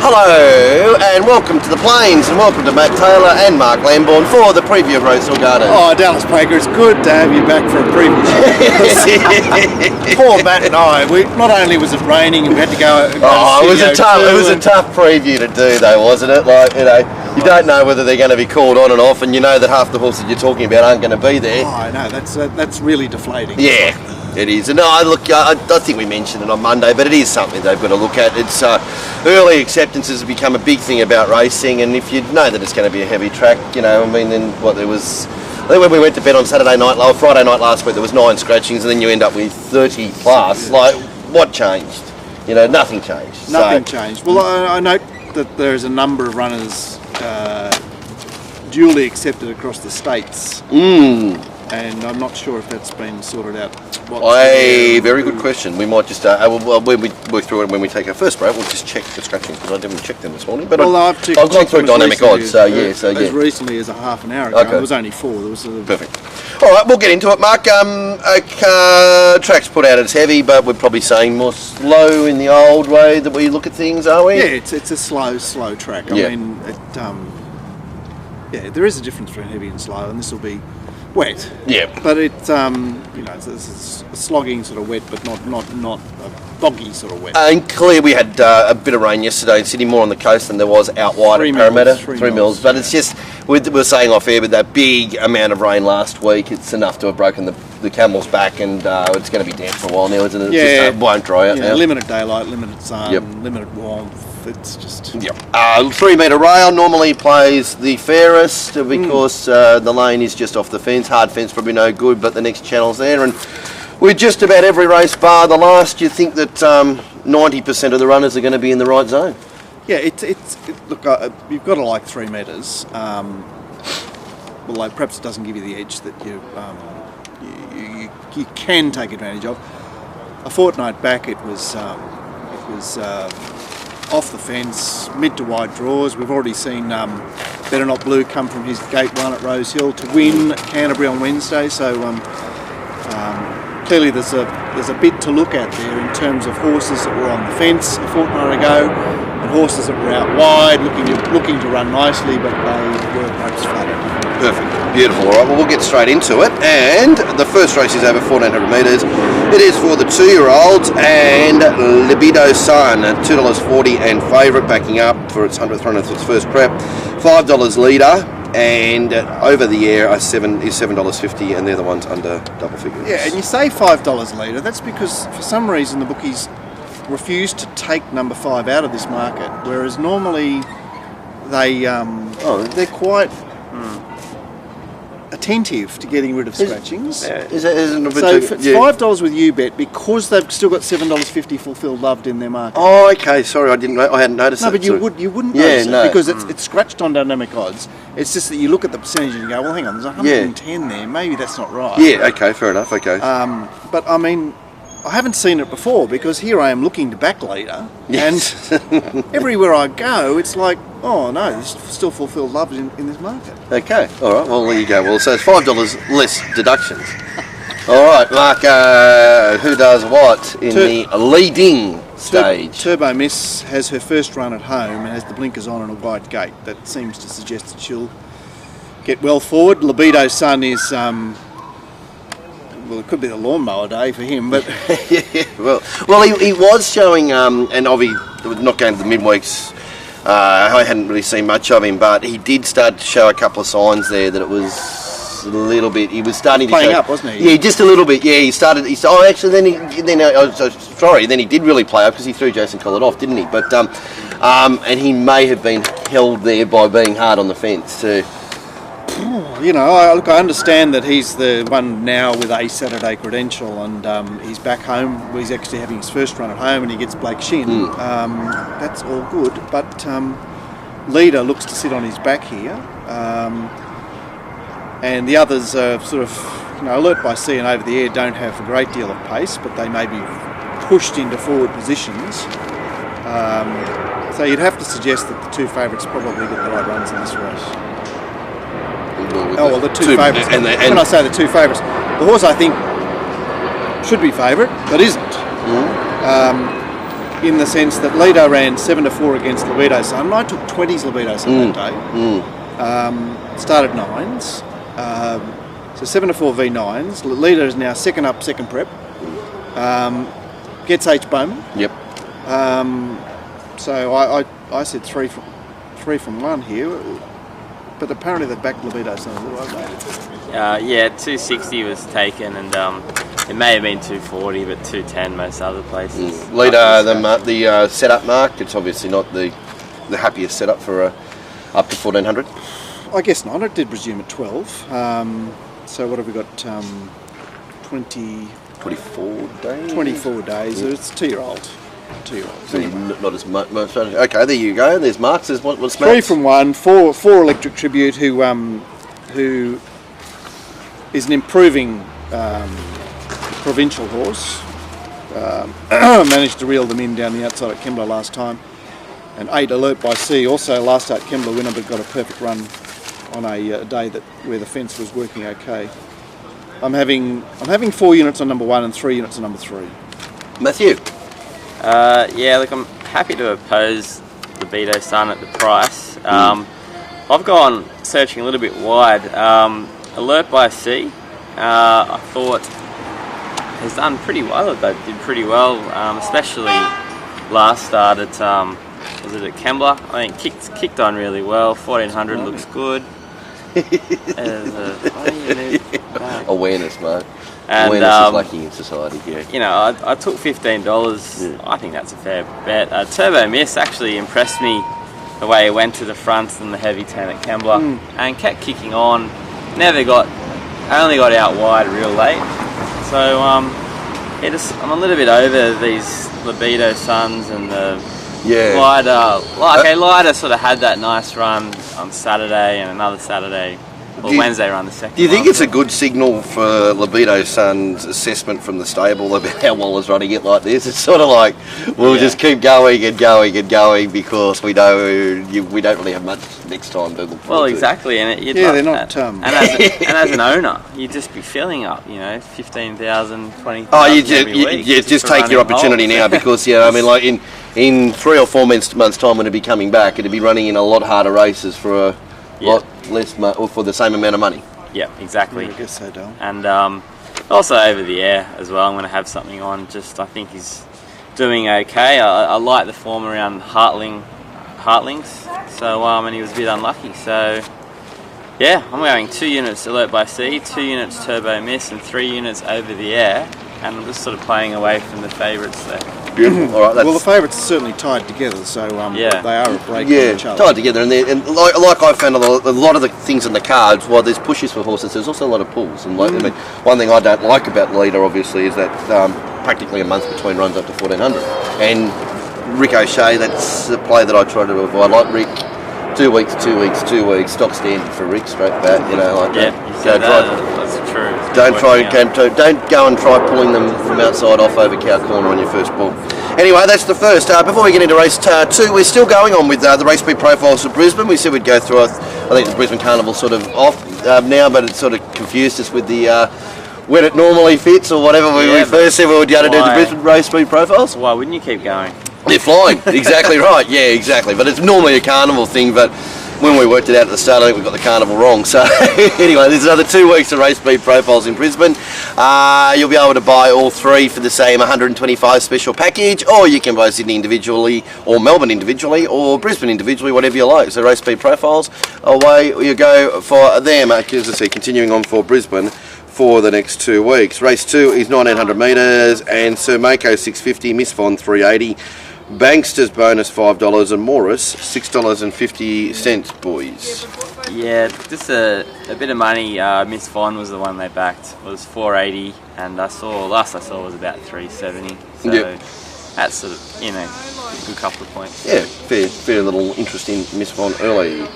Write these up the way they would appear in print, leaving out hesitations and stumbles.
Hello and welcome to the Plains and welcome to Matt Taylor and Mark Lambourne for the preview of Rosehill Gardens. Oh, Dallas Baker, it's good to have you back for a preview. Poor Matt and I, not only was it raining and we had to go it was a tough preview to do though, wasn't it? Like, you don't know whether they're going to be called on and off, and you know that half the horses you're talking about aren't going to be there. Oh, I know, that's really deflating. Yeah. It is. And I think we mentioned it on Monday, but it is something they've got to look at. It's early acceptance has become a big thing about racing, and if you know that it's going to be a heavy track, then when we went to bed on Friday night last week, there was 9 scratchings, and then you end up with 30 plus. Like, what changed? Nothing changed. Nothing changed. Well, I note that there's a number of runners duly accepted across the states. And I'm not sure if that's been sorted out. Very good question. We might just, when we work through it, when we take our first break, we'll just check the scratchings, because I didn't check them this morning. But I've gone through dynamic odds, as recently as a half an hour ago. Okay. It was only 4. There was perfect. All right, we'll get into it, Mark. Track's put out as heavy, but we're probably saying more slow in the old way that we look at things, are we? Yeah, it's a slow track. I mean, there is a difference between heavy and slow, and this will be wet. Yeah. But it's it's a slogging sort of wet, but not a boggy sort of wet. And clear, we had a bit of rain yesterday in Sydney, more on the coast than there was out wide at Parramatta. 3 mils. But it's just, we were saying off air, with that big amount of rain last week, it's enough to have broken the camel's back, and it's going to be damp for a while now, isn't it? Yeah. It won't dry out now. Limited daylight, limited sun, limited warmth. It's just... 3 metre rail normally plays the fairest, because the lane is just off the fence. Hard fence probably no good, but the next channel's there, and with just about every race bar the last, you think that 90% of the runners are going to be in the right zone. Yeah, look, you've got to like 3 metres. Although perhaps it doesn't give you the edge that you can take advantage of. A fortnight back, it was off the fence, mid to wide draws. We've already seen Better Not Blue come from his gate 1 at Rosehill to win Canterbury on Wednesday. So clearly there's a bit to look at there in terms of horses that were on the fence a fortnight ago and horses that were out wide looking to run nicely, but they were perhaps flattered. Perfect. Beautiful. All right, well, we'll get straight into it. And the first race is over 1,400 metres. It is for the 2-year-olds, and Libido Sun at $2.40 and favourite, backing up for its 100th run of its first prep. $5 leader, and over the air is $7.50, and they're the ones under double figures. Yeah, and you say $5 leader. That's because for some reason the bookies refused to take number 5 out of this market, whereas normally they're quite attentive to getting rid of scratchings. So it's $5 with UBet because they've still got $7.50 fulfilled loved in their market. Oh, okay. Sorry, I hadn't noticed that. No, but you wouldn't notice it because it's scratched on dynamic odds. It's just that you look at the percentage and you go, well, hang on, there's 110 there. Maybe that's not right. Yeah. Okay. Fair enough. Okay. But I mean, I haven't seen it before because here I am looking to back later, and everywhere I go, it's like, oh no, there's still fulfilled love in this market. Okay, all right, well, there you go. Well, so it's $5 less deductions. All right, Mark, who does what in the leading stage? Turbo Miss has her first run at home and has the blinkers on and a wide gate. That seems to suggest that she'll get well forward. Libido Sun is... well, it could be the lawnmower day for him, but well, he was showing, and obviously not going to the midweeks. I hadn't really seen much of him, but he did start to show a couple of signs there that it was a little bit. He was starting to playing up, wasn't he? Yeah, just a little bit. Yeah, he started. Then he did really play up because he threw Jason Collett off, didn't he? But and he may have been held there by being hard on the fence too. I understand that he's the one now with a Saturday credential, and he's back home. He's actually having his first run at home, and he gets Blake Shin. That's all good, but Leader looks to sit on his back here, and the others are sort of, Alert by Sea and Over the Air don't have a great deal of pace, but they may be pushed into forward positions. So you'd have to suggest that the 2 favourites probably get the right runs in this race. The two favourites. When I say the 2 favourites, the horse I think should be favourite, but isn't. in the sense that Lido ran 7-4 against Libido Sun. I took 20s Libido Sun that day. Started 9s. So 7-4 V9s. Lido is now second up, second prep. Gets H Bowman. Yep. So I said three from one here, but apparently they backed Libido Sun. Yeah, 260 was taken, and it may have been 240, but 210 most other places. Leader, the setup mark. It's obviously not the happiest setup for up to 1400. I guess not. It did resume at 12. So what have we got? 24 days. 24 days. Yeah. It's 2-year-old. 2-year-old. So not as much. Okay, there you go. There's Marks. There's what's Three Max? from one. Four Electric Tribute, who is an improving provincial horse. Managed to reel them in down the outside at Kembla last time. And 8 Alert by Sea, also last start Kembla winner, but got a perfect run on a day where the fence was working okay. I'm having 4 units on number 1 and 3 units on number 3. Matthew. Yeah, look, I'm happy to oppose Libido Sun at the price. I've gone searching a little bit wide. Alert by Sea, I thought has done pretty well. They did pretty well, especially last start at was it at Kembla? I think kicked on really well. 1400 looks good. Awareness, mate. And, awareness is lacking in society. Yeah. You know, I took $15. I think that's a fair bet. Turbo Miss actually impressed me the way it went to the front and the heavy 10 at Kembla and kept kicking on. Only got out wide real late. So I'm a little bit over these Libido Suns and the Lido. Lido sort of had that nice run on Saturday and another Saturday. Wednesday run the second. Do you think it's a good signal for Libido Sun's assessment from the stable about how Waller's running it like this? It's sort of like we'll just keep going and going and going because we know we don't really have much next time to look forward to. Well, exactly, and they're not. And as an owner, you'd just be filling up, 15,000, 20,000. Oh, you just take your opportunity now because I mean, like in 3 or 4 months' time when it'd be coming back, it'd be running in a lot harder races for a lot less or for the same amount of money. Yeah, exactly. I guess so, Dale. And also over the air as well. I'm going to have something on. I think he's doing okay. I like the form around Heartlings. So and he was a bit unlucky. So yeah, I'm going 2 units Alert by Sea, 2 units Turbo Miss, and 3 units over the air. And I'm just sort of playing away from the favourites there. Beautiful. All right. Well, the favourites are certainly tied together, so they are a break from each other. Tied together, and like I found a lot of the things in the cards. While there's pushes for horses, there's also a lot of pulls. And I mean, one thing I don't like about Leader, obviously, is that practically a month between runs up to 1400. And Rick O'Shea, that's the play that I try to avoid. Like Rick, 2 weeks, 2 weeks, 2 weeks, stock standard for Rick, straight back. That's true. Don't go and try pulling them from outside off over cow corner on your first ball. Anyway, that's the first. Before we get into race 2, we're still going on with the race speed profiles for Brisbane. We said we'd go through. I think the Brisbane Carnival sort of off now, but it sort of confused us with the when it normally fits or whatever. We first said we were going to do the Brisbane race speed profiles. Why wouldn't you keep going? They're flying. Exactly right. Yeah, exactly. But it's normally a carnival thing, but when we worked it out at the start, I think we got the carnival wrong. So anyway, there's another 2 weeks of race speed profiles in Brisbane. You'll be able to buy all 3 for the same 125 special package, or you can buy Sydney individually, or Melbourne individually, or Brisbane individually, whatever you like. So race speed profiles, away you go for them. As I say, continuing on for Brisbane for the next 2 weeks. Race 2 is 1900 metres, and Sir Mako 650, Miss Von 380. Bankster's bonus $5 and Morris $6.50, boys. Yeah, just a bit of money. Miss Von was the one they backed. It was 480, and last I saw was about 370. So that's sort of a good couple of points. Yeah, fair little interest in Miss Von early.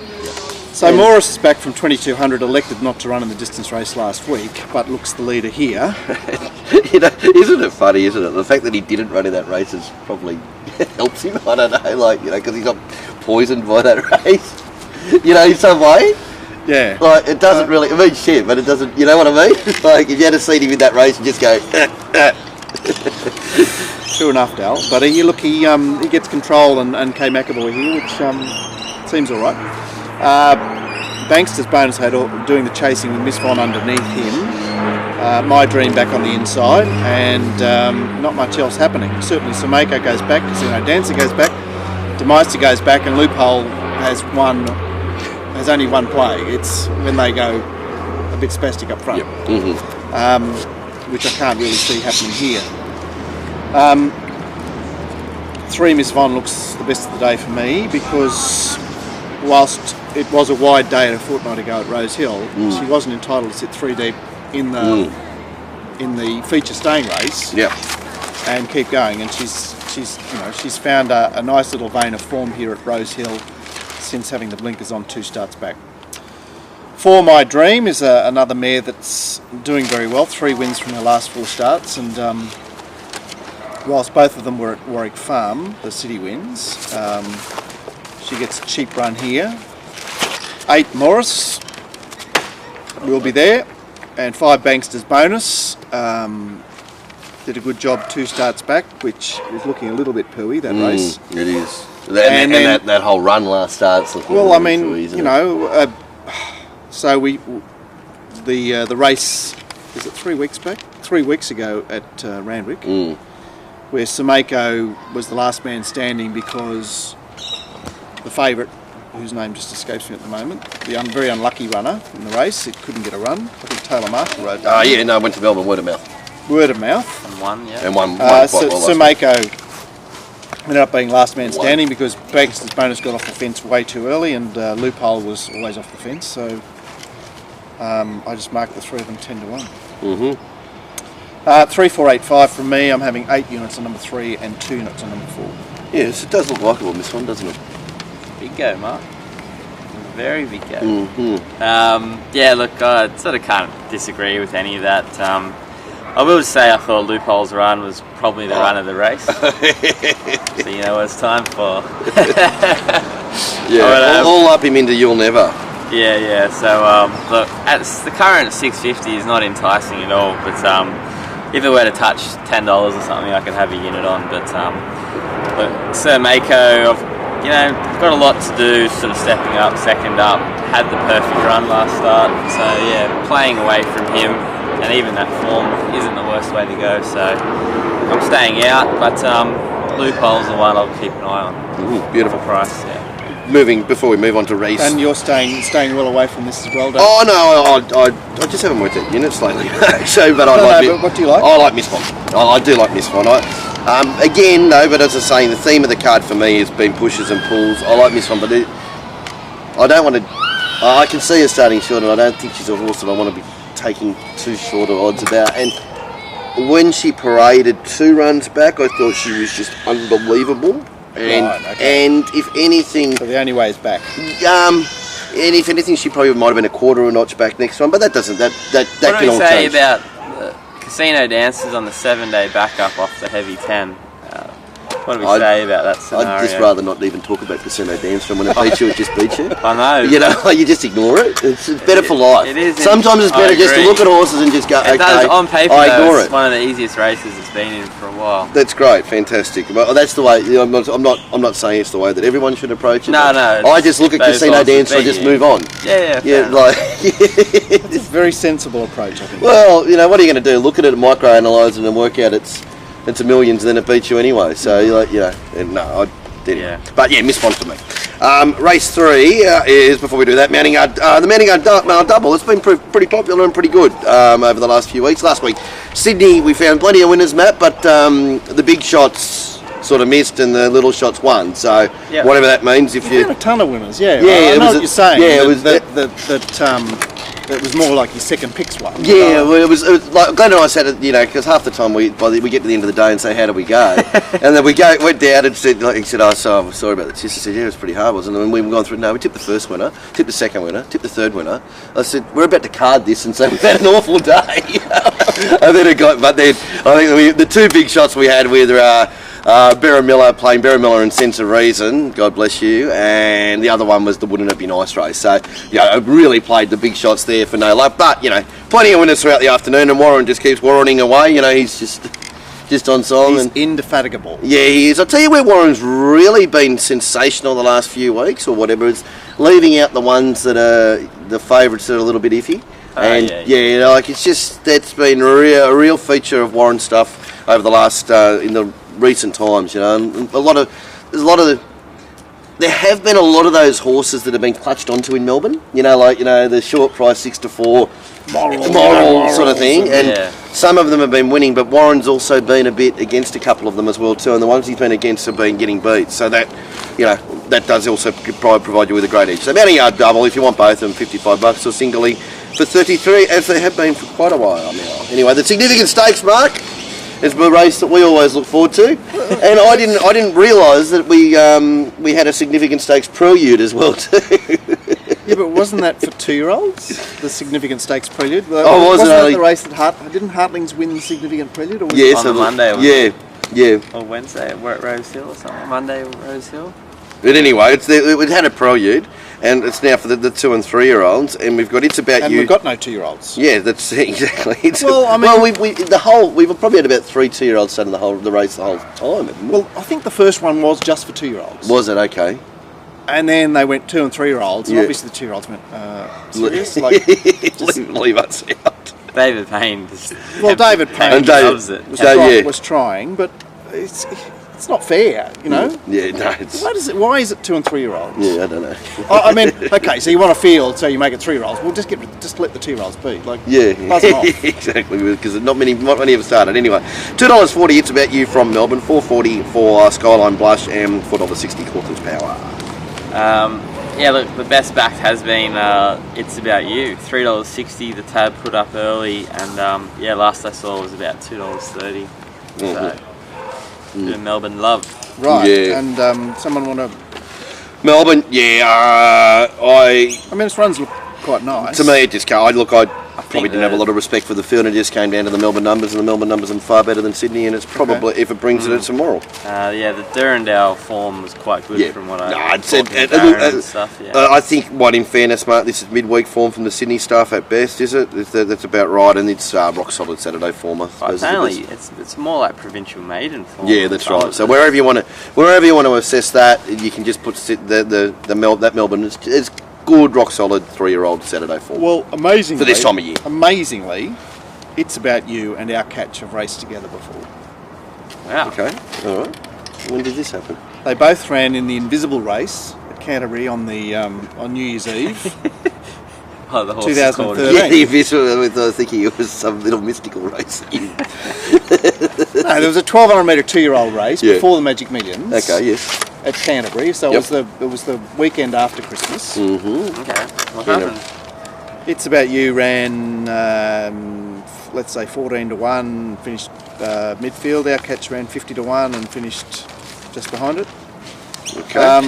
So Morris is back from 2200, elected not to run in the distance race last week, but looks the leader here. Isn't it funny, isn't it? The fact that he didn't run in that race is probably helps him, I don't know, because he's not poisoned by that race, in some way. Yeah. Like, it doesn't really, it means shit, but it doesn't, you know what I mean? Like, if you had seen him in that race, you just go, True enough, Dal. But he gets control and K McAvoy here, which seems all right. Bankster's bonus had doing the chasing with Miss Von underneath him. My Dream back on the inside, and not much else happening. Certainly Samako goes back, Casino Dancer goes back, Demeister goes back, and Loophole has only one play. It's when they go a bit spastic up front, which I can't really see happening here. 3 Miss Von looks the best of the day for me, because whilst it was a wide day a fortnight ago at Rose Hill, she wasn't entitled to sit 3 deep in the feature staying race and keep going. And she's found a nice little vein of form here at Rose Hill since having the blinkers on 2 starts back. 4 My Dream is another mare that's doing very well. 3 wins from her last 4 starts, and whilst both of them were at Warwick Farm, the city wins, she gets a cheap run here. 8 Morris will be there, and 5 Bankster's bonus. Did a good job 2 starts back, which is looking a little bit pooey, that race. It is. And that whole run last start's looking pooey, isn't it? So the race, is it 3 weeks back? 3 weeks ago at Randwick, where Samako was the last man standing because the favourite, whose name just escapes me at the moment, the very unlucky runner in the race, it couldn't get a run. I think Taylor Marshall rode. I went to Melbourne, word of mouth. Word of mouth. And won, yeah. And won Samako ended up being last man standing because Bankster's bonus got off the fence way too early, and Loophole was always off the fence, so I just marked the 3 of them 10 to 1. 3, 4, 8, 5 from me. I'm having 8 units on number 3 and 2 units on number 4. Yes, it does look likeable, Miss One, doesn't it? Big go, Mark. Very big go. Yeah, look, I sort of can't disagree with any of that. I will say I thought Loophole's run was probably the run of the race. So you know what it's time for. All up him into You'll Never. Yeah. So look, the current 650 is not enticing at all. But if it were to touch $10 or something, I could have a unit on. But look, Sir Mako, got a lot to do, sort of stepping up, second up, had the perfect run last start. So yeah, playing away from him, and even that form isn't the worst way to go. So I'm staying out, but Loophole's the one I'll keep an eye on. Beautiful price. Yeah. Before we move on to race. And you're staying well away from this as well, Dave? Oh no, I just haven't worked at units lately. But what do you like? I like Miss One. I do like Miss One. Again, no, but as I say, the theme of the card for me has been pushes and pulls. I like Miss One, but I don't want to. I can see her starting short, and I don't think she's a horse that I want to be taking too short of odds about. And when she paraded 2 runs back, I thought she was just unbelievable. And if anything, so the only way is back. And if anything, she probably might have been a quarter of a notch back next one, but that doesn't. That what can do we all say change. about Casino Dancers on the 7-day backup off the heavy 10? What do we say about that scenario? I'd just rather not even talk about Casino Dancer. When it beats you, it just beats you. I know. You just ignore it. It's better for life. It is. Sometimes it's better just to look at horses and just go, it does, on paper, I ignore it's it. one of the easiest races it's been in for a while. That's great, fantastic. Well, that's the way. I'm not saying it's the way that everyone should approach it. No. I just look at Casino Dancer and just move on. Yeah. It's a very sensible approach, I think. Well, what are you going to do? Look at it, micro-analyse it, and work out it's a millions, and then it beats you anyway. So no, I didn't. Yeah. But yeah, Miss One for me. Race 3 is, before we do that, Mounting Guard, the Mounting Guard Double. It's been pretty popular and pretty good over the last few weeks. Last week, Sydney, we found plenty of winners, Matt, but the big shots sort of missed and the little shots won. So whatever that means, if you found a ton of winners, I know what you're saying. Yeah, it was it was more like your second picks one. Yeah, well, it was like Glenn and I said it, because half the time we get to the end of the day and say, how do we go? And then went down and said, he said, I'm sorry about that. She said, yeah, it was pretty hard, wasn't it? And we've gone through, no, we tipped the first winner, tipped the second winner, tipped the third winner. I said, we're about to card this and say we've had an awful day. And then I think the 2 big shots we had with Berra Miller playing Berra Miller and Sense of Reason, God bless you, and the other one was the Wouldn't It Be Nice race. So, I really played the big shots there for no luck, but, plenty of winners throughout the afternoon, and Warren just keeps warrening away. He's just Just on song. He's And indefatigable. yeah, he is. I'll tell you where Warren's really been sensational the last few weeks or whatever is leaving out the ones that are the favourites that are a little bit iffy. Like it's just that's been a real feature of Warren's stuff over the last in the recent times. You know, and there have been a lot of those horses that have been clutched onto in Melbourne. You know, like the short price 6 to 4 moral sort of thing, and some of them have been winning. But Warren's also been a bit against a couple of them as well too, and the ones he's been against have been getting beat. So that that does also provide you with a great edge. So about a yard double if you want both of them, $55 or singly for 33, as they have been for quite a while now. Anyway, the significant stakes, Mark, is a race that we always look forward to, and I didn't realise that we had a significant stakes prelude as well too. Yeah, but wasn't that for 2-year-olds? The significant stakes prelude. Wasn't that the race that didn't Hartlings win the significant prelude? Or was it on the Monday? Yeah. Or Wednesday at Rose Hill or something. Monday at Rose Hill. But anyway, it had a prelude, and it's now for the 2 and 3 year olds, and we've got It's About and You. We've got no 2-year-olds. Yeah, that's exactly. We've probably had about 3 2-year-olds starting the race the whole time. Haven't we? Well, I think the first one was just for 2-year-olds. Was it okay? And then they went 2 and 3-year-olds, and obviously the 2-year-olds went, serious? Leave us out. David Payne. David Payne loves it. Was trying, but it's not fair, you know. Yeah, no. Why is it 2 and 3-year-olds? Yeah, I don't know. I mean, okay, so you want a field, so you make it 3-year-olds. Well, just let the 2-year-olds be. Like, buzz them off. Exactly, because not many have started. Anyway, $2.40. It's About You from Melbourne. $4.40 for Skyline Blush, and $4.60 Corton's Power. Look, the best backed has been It's About You. $3.60. The tab put up early, and last I saw was about $2.30. So. Bit of Melbourne love. Right, yeah. And someone want to... Melbourne, I mean, its runs look quite nice. To me, it just can't. I probably didn't have a lot of respect for the field, and it just came down to the Melbourne numbers, and the Melbourne numbers are far better than Sydney, and it's probably, if it brings it, it's immoral. The Durandale form was quite good from what I said. I think, in fairness, Mark, this is midweek form from the Sydney staff at best, is it? That's about right, and it's rock solid Saturday form, I suppose. It's more like provincial maiden form. Yeah, that's right. So wherever you want to assess that, you can just put that Melbourne is good, rock solid 3-year-old Saturday form. Well, amazingly, for this time of year. Amazingly, It's About You and Our Catch have raced together before. Wow. Okay. All right. When did this happen? They both ran in the Invisible race at Canterbury on New Year's Eve. The horse 2013. Yeah, the Invisible. I was thinking it was some little mystical race. No, there was a 1,200 metre 2-year-old race before the Magic Millions. Okay. Yes. At Canterbury, so it was the weekend after Christmas. Mm-hmm. Okay. What happened? It's About You ran, let's say 14 to 1, finished midfield. Our Catch ran 50 to 1 and finished just behind it. Okay.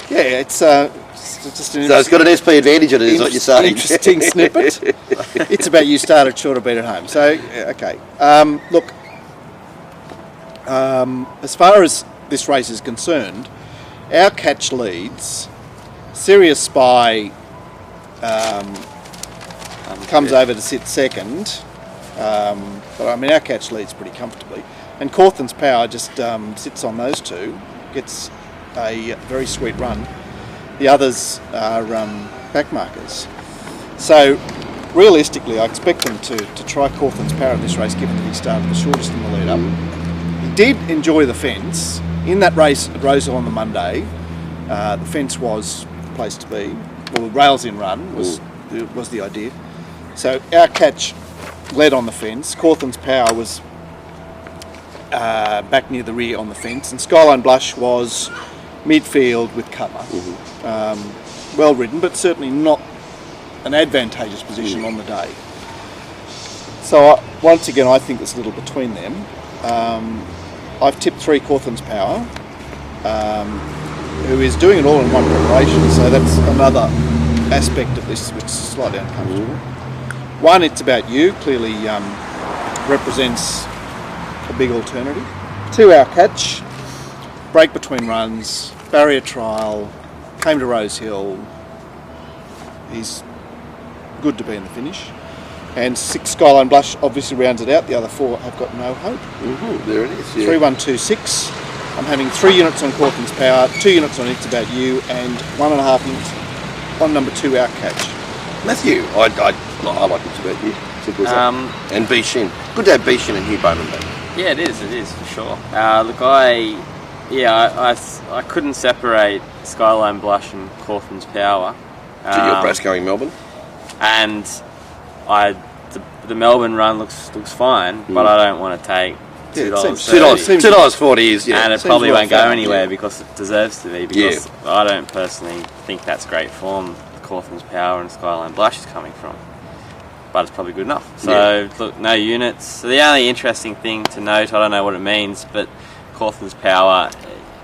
It's just an it's got an SP advantage on it, is what you're saying. Interesting snippet. It's About You started short of beat at home. So, okay. Look, as far as this race is concerned, Our Catch leads. Serious Spy comes over to sit second, but Our Catch leads pretty comfortably, and Corton's Power just sits on those two, gets a very sweet run. The others are backmarkers. So realistically, I expect them to try Corton's Power in this race, given that he started the shortest in the lead up. He did enjoy the fence. In that race at Rosehill on the Monday, the fence was the place to be. Well, the rails in run was the idea. So Our Catch led on the fence. Corton's Power was back near the rear on the fence, and Skyline Blush was midfield with cover. Well ridden, but certainly not an advantageous position on the day. So once again, I think it's a little between them. I've tipped 3 Corton's Power, who is doing it all in one preparation, so that's another aspect of this which is slightly uncomfortable. 1, It's About You, clearly represents a big alternative. 2, Our Catch, break between runs, barrier trial, came to Rose Hill. He's good to be in the finish. And 6 Skyline Blush obviously rounds it out. The other 4 have got no hope. There it is. Yeah. 3126. I'm having 3 units on Corkins Power, 2 units on It's About You, and 1.5 units on number 2 Outcatch. Matthew, I like It's About You. Simple as that. And B-Shin. Good to have B-Shin and Hugh Bowman back. Yeah, it is for sure. Look, I couldn't separate Skyline Blush and Corkins Power. So you're brass going Melbourne? And the Melbourne run looks fine, but I don't want to take $2.40 is, yeah. And it Seems probably well won't go found, anywhere yeah. because it deserves to be. Because I don't personally think that's great form. Corkins Power and Skyline Blush is coming from, but it's probably good enough. So look, no units. So the only interesting thing to note, I don't know what it means, but Corkins Power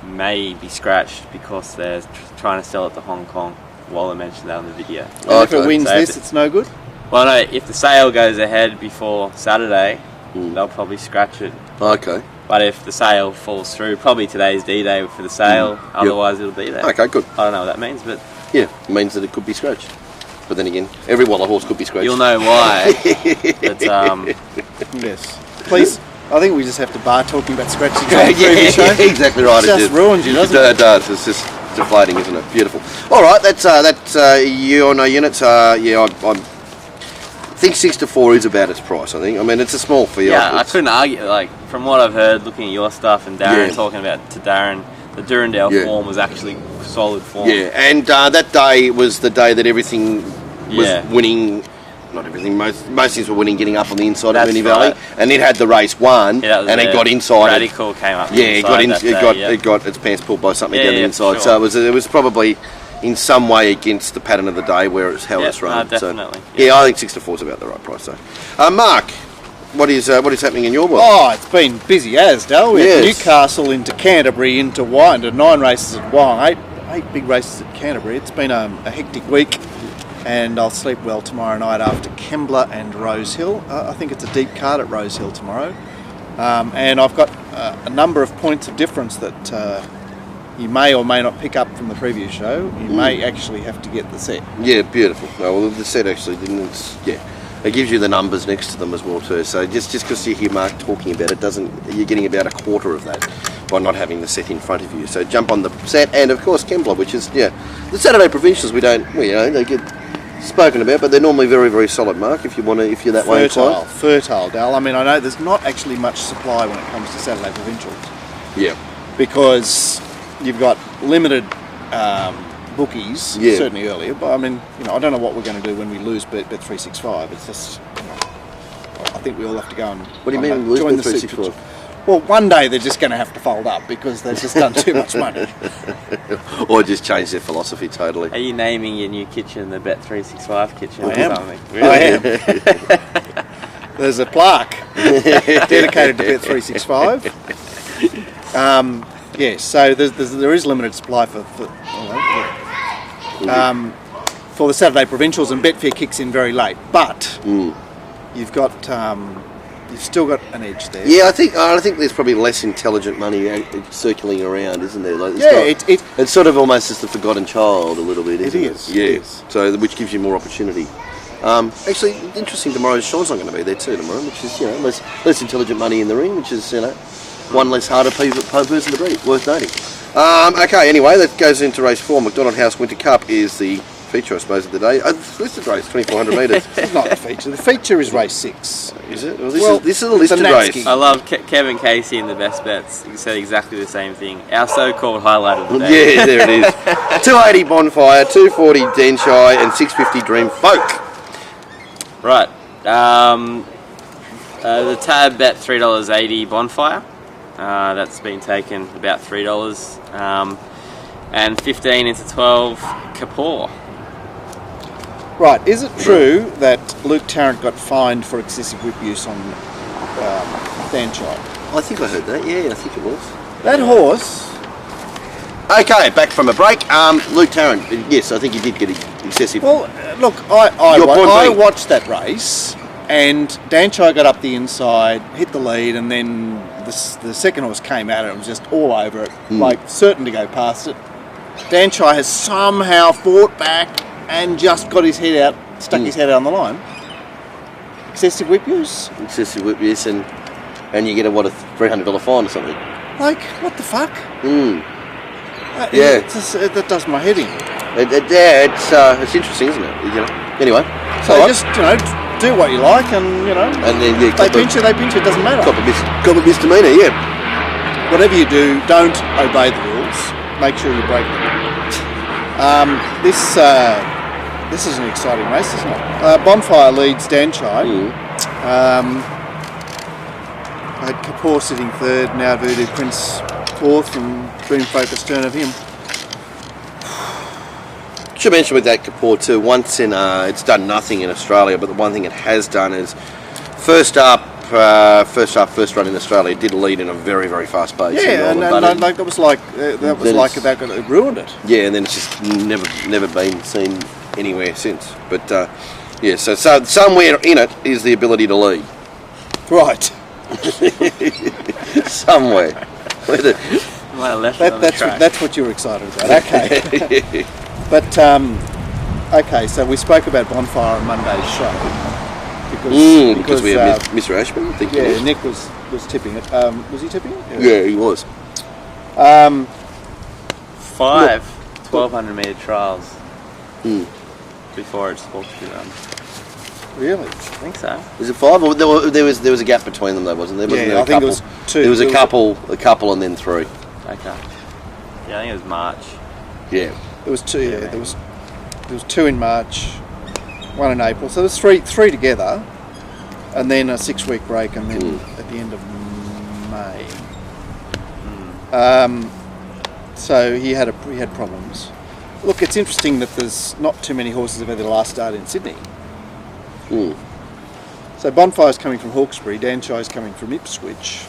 may be scratched because they're trying to sell it to Hong Kong. Waller mentioned that on the video. And if it wins this, it's no good? Well, no, if the sale goes ahead before Saturday, they'll probably scratch it. Okay. But if the sale falls through, probably today's D-Day for the sale, otherwise it'll be there. Okay, good. I don't know what that means, but... Yeah, it means that it could be scratched. But then again, every Waller horse could be scratched. You'll know why. But, Yes. Please, I think we just have to bar talking about scratches on the previous show. Exactly right. It just ruins you, doesn't it? It does. It's just deflating, isn't it? Beautiful. All right, that's you or no units. I think 6 to 4 is about its price. I think. I mean, it's a small field. yeah, I couldn't argue. Like, from what I've heard, looking at your stuff and Darren talking about to Darren, the Durandale form was actually solid form. Yeah, and that day was the day that everything was winning. Not everything. Most things were winning, getting up on the inside of Moonee Valley, and it had the race won, and it got inside. Radical came up. Yeah, it got its pants pulled by something down the inside. Sure. So it was probably in some way against the pattern of the day where it's how it's run. Definitely. So, I think 6 to 4 is about the right price. So, Mark, what is happening in your world? Oh, it's been busy as, Dale. We had Newcastle into Canterbury into 9 races at Wyong, 8 big races at Canterbury. It's been a hectic week, and I'll sleep well tomorrow night after Kembla and Rosehill. I think it's a deep card at Rosehill tomorrow, and I've got a number of points of difference that you may or may not pick up from the previous show. You may actually have to get the set. Yeah, beautiful. Well, the set actually didn't. It gives you the numbers next to them as well too. So just because you hear Mark talking about it, you're getting about a quarter of that by not having the set in front of you. So jump on the set, and of course Kembla, which is the Saturday provincials. They get spoken about, but they're normally very, very solid. Mark, if you're that way inclined. Fertile, Dal. I mean, I know there's not actually much supply when it comes to Saturday provincials. Yeah. Because you've got limited bookies, certainly earlier. But I mean, I don't know what we're going to do when we lose Bet365. It's just, I think we all have to go and. What do you mean lose Bet365? Well, one day they're just going to have to fold up because they've just done too much money. Or just change their philosophy totally. Are you naming your new kitchen the Bet365 kitchen or something? Really? I am. There's a plaque dedicated to Bet365. So there is limited supply for the Saturday provincials, and Betfair kicks in very late. But you've still got an edge there. Yeah, I think there's probably less intelligent money circulating around, isn't there? Like, it's sort of almost as the forgotten child a little bit. Isn't it? Yeah. So which gives you more opportunity. Actually, interesting. Tomorrow, Sean's not going to be there too tomorrow, which is less intelligent money in the ring, which is one less harder person to beat. Worth noting. Okay. Anyway, that goes into race 4. McDonald House Winter Cup is the feature, I suppose, of the day. Listed race, 2,400 metres. It's not the feature. The feature is race 6. Is it? Well, this is a listed race. I love Kevin Casey in the Best Bets. He said exactly the same thing. Our so-called highlight of the day. Yeah, there it is. 280 Bonfire, 240 Denshire, and 650 Dream Folk. Right. The tab bet $3.80 Bonfire. That's been taken about $3. And 15 into 12 Kapoor. Right, is it true that Luke Tarrant got fined for excessive whip use on Danshire? I think I heard that, I think it was. That horse... Okay, back from a break. Luke Tarrant, yes, I think he did get excessive. Well, look, I watched that race, and Danshire got up the inside, hit the lead, and then the second horse came out and it was just all over it, certain to go past it. Danshire has somehow fought back and just got his head out, stuck his head out on the line. excessive whip use. Excessive whip use, and you get a $300 fine or something. Like, what the fuck? Yeah. That does my head in. It's interesting, isn't it? You know. Anyway, So all right. just, do what you like, and, and then they pinch you, it doesn't matter. cop a misdemeanor, yeah. Whatever you do, don't obey the rules. Make sure you break them. This is an exciting race, isn't it? Bonfire leads Danchai. I had Kapoor sitting third, now Voodoo Prince fourth, and Dream Focus turn of him. Should mention with that Kapoor too. Once in, it's done nothing in Australia, but the one thing it has done is first run in Australia did lead in a very, very fast pace. Yeah, and that was like it ruined it. Yeah, and then it's just never been seen anywhere since. But yeah, so somewhere in it is the ability to lead. Right. Somewhere. Might have left it on the track. That's what you're excited about. Okay. But okay, so we spoke about Bonfire on Monday's show because we have Mr. Ashman. I think yeah, Nick was tipping it. Was he tipping it? Yeah, he was. 5 1,200 metre trials before it's supposed to be run. Really? I think so. Was it 5? Or there was a gap between them though, wasn't there? Wasn't there I think it was 2. There was a couple, and then 3. Okay. Yeah, I think it was March. Yeah. There was 2. Yeah, there was 2 in March, 1 in April. So there's three together, and then a 6-week break, and then at the end of May. So he had problems. Look, it's interesting that there's not too many horses have had their last start in Sydney. So Bonfire's coming from Hawkesbury, Danchai's coming from Ipswich,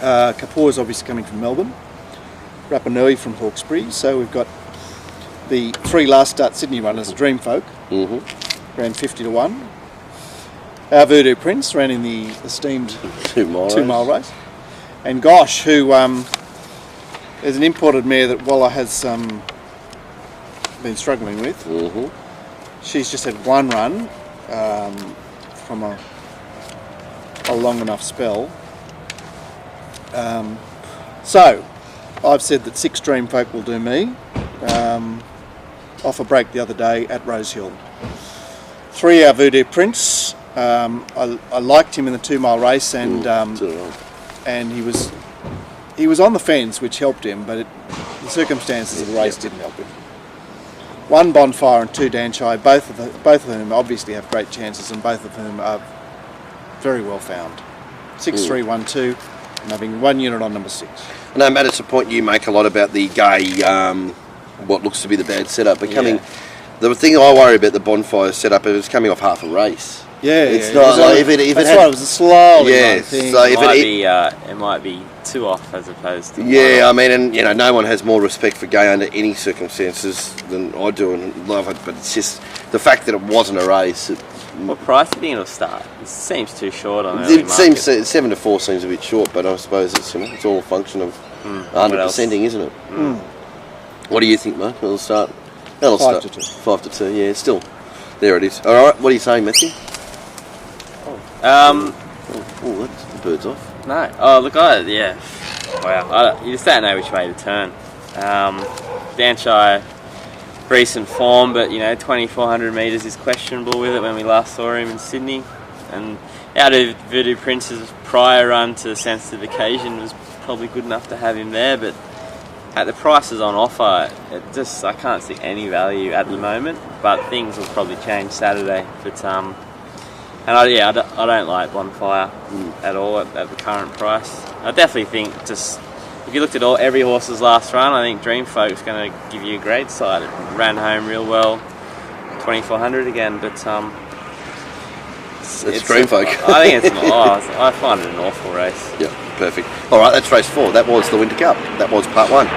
Kapoor's obviously coming from Melbourne, Rapanui from Hawkesbury. So we've got the 3 last start Sydney runners, Dream Folk, ran 50 to 1. Our Voodoo Prince ran in the esteemed 2 mile race. And Gosh, who is an imported mare that Waller has been struggling with. She's just had 1 run from a long enough spell. So I've said that 6 Dream Folk will do me. Off a break the other day at Rosehill. 3 our Voodoo Prince. I liked him in the 2 mile race, and he was on the fence, which helped him, but the circumstances of the race didn't help him. 1 Bonfire and 2 Danchai, both of whom obviously have great chances, and both of whom are very well found. 6, 3, 1, 2, and having 1 unit on number 6. No, Matt, it's a point you make a lot about the Gay, what looks to be the bad setup. Becoming the thing I worry about the Bonfire setup is coming off half a race. Yeah, it's not like if it that's had, right, it was a slow. Yeah, so if it might be 2 off as opposed to 1 I off. mean, and no one has more respect for Gay under any circumstances than I do, and love it. But it's just the fact that it wasn't a race. What price do you think it'll start? It seems too short on early It seems market. 7 to 4 seems a bit short, but I suppose it's all a function of 100%ing, isn't it? What do you think, mate? It'll start. 5 start to 2. 5 to 2. Yeah, still there it is. All right, what are you saying, Matthew? Oh, that's the bird's off. No. Oh, look, wow. You just don't know which way to turn. Danchai, recent form, but 2,400 metres is questionable with it when we last saw him in Sydney. And out of Voodoo Prince's prior run to Sensitive Occasion was probably good enough to have him there, but at the prices on offer, I can't see any value at the moment, but things will probably change Saturday. But and I don't like Bonfire at all at the current price. I definitely think if you looked at every horse's last run, I think Dream Folk's going to give you a great side. It ran home real well, 2,400 again, but it's Dream Folk. I think I find it an awful race. Yeah, perfect. All right, that's race 4. That was the Winter Cup. That was part 1.